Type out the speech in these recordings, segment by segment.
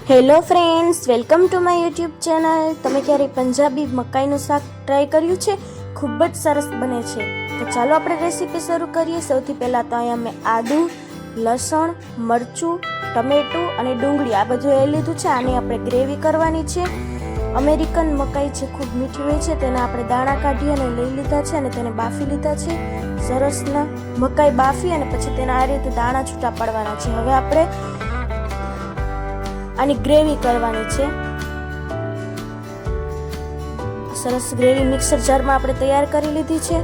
Hello friends, welcome to my YouTube channel. તમે ક્યારેય પંજાબી મકાઈનું શાક ટ્રાય કર્યું છે? ખૂબ જ સરસ બને છે. તો ચાલો આપણે રેસીપી શરૂ કરીએ. સૌથી પહેલાં તો અહીંયા મેં આદુ, લસણ, મરચું, ટમેટું અને ડુંગળી આ બધું લઈ લીધું છે. આની આપણે ગ્રેવી કરવાની છે. અમેરિકન મકાઈ છે, ખૂબ મીઠી હોય છે. તેના આપણે દાણા કાઢી અને લઈ લીધા છે અને તેને બાફી લીધા છે. સરસના મકાઈ બાફી અને પછી તેના આ રીતે દાણા છૂટા પાડવાના છે. હવે આપણે આની ગ્રેવી કરવાની છે. સરસ ગ્રેવી મિક્સર જારમાં આપણે તૈયાર કરી લીધી છે.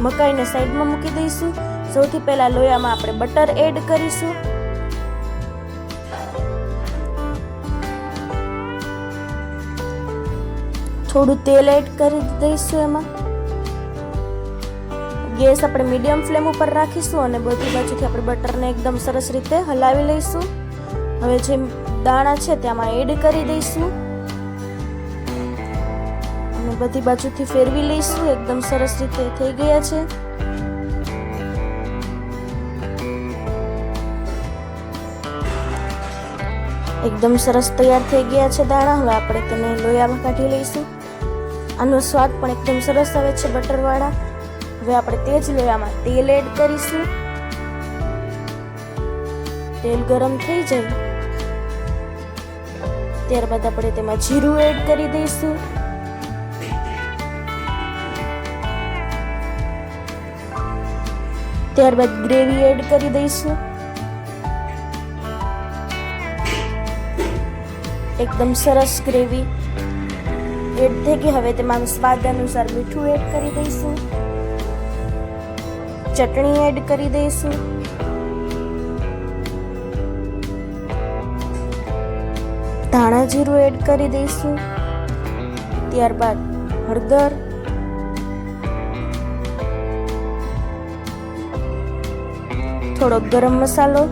મકાઈને સાઈડમાં મૂકી દઈશું. સૌથી પહેલા લોયામાં આપણે બટર એડ કરીશું. થોડું તેલ એડ કરી દઈશું. એમાં ગેસ આપણે મીડિયમ ફ્લેમ ઉપર રાખીશું અને બધી બાજુથી આપણે બટરને એકદમ સરસ રીતે હલાવી લઈશું. હવે જે દાણા છે તેમાં એડ કરી દઈશું અને બધી બાજુથી ફેરવી લઈશું. એકદમ સરસ રીતે થઈ ગયા છે. એકદમ સરસ તૈયાર થઈ ગયા છે દાણા. હવે આપણે તેને લોયામાં કાઢી લઈશું. આનો સ્વાદ પણ એકદમ સરસ આવે છે બટરવાળા. હવે આપણે તે જ લોયામાં તેલ એડ કરીશું. તેલ ગરમ થઈ જાય ત્યારબાદ આપણે તેમાં જીરું એડ કરી દઈશું. ત્યારબાદ ગ્રેવી એડ કરી દઈશું. એકદમ સરસ ગ્રેવી એડ થઈ ગઈ. હવે તેમાં સ્વાદ અનુસાર મીઠું એડ કરી દઈશું. ચટણી એડ કરી દઈશું. ધાણા જીરું એડ કરી દઈશું. ત્યારબાદ હળદર, થોડો ગરમ મસાલો,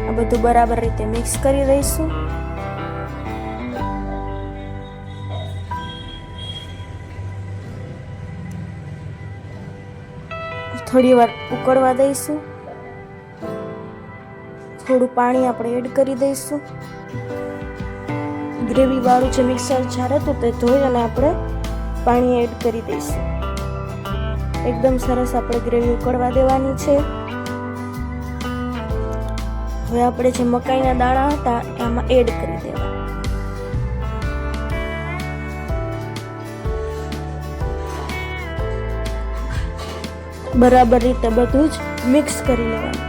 આ બધું બરાબર રીતે મિક્સ કરી દઈશું. થોડી વાર ઉકળવા દઈશું. થોડું પાણી આપણે એડ કરી દઈશું. ગ્રેવી વાળું જે મિક્સર જાર હતું તે ધોઈ અને આપણે પાણી એડ કરી દઈશું. એકદમ સરસ આપણે ગ્રેવી ઉકળવા દેવાની છે. હવે આપણે જે મકાઈના દાણા હતા એમાં એડ કરી દેવા. બરાબર રીતે બધું જ મિક્સ કરી લેવાનું.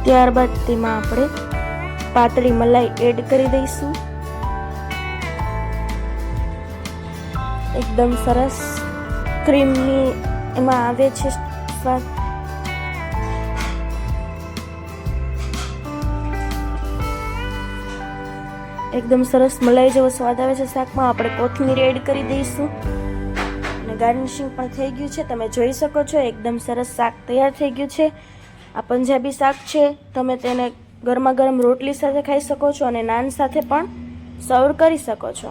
ત્યારબાદ તેમાં આપણે પાતળી મલાઈ એડ કરી દઈશું. એકદમ સરસ ક્રીમની એમાં આવે છે સ્વાદ. એકદમ સરસ મલાઈ જેવો સ્વાદ આવે છે શાકમાં. આપણે કોથમીર એડ કરી દઈશું અને ગાર્નિશિંગ પણ થઈ ગયું છે. તમે જોઈ શકો છો એકદમ સરસ શાક તૈયાર થઈ ગયું છે. આ પંજાબી શાક છે. તમે તેને ગરમા ગરમ રોટલી સાથે ખાઈ શકો છો અને નાન સાથે પણ સર્વ કરી શકો છો.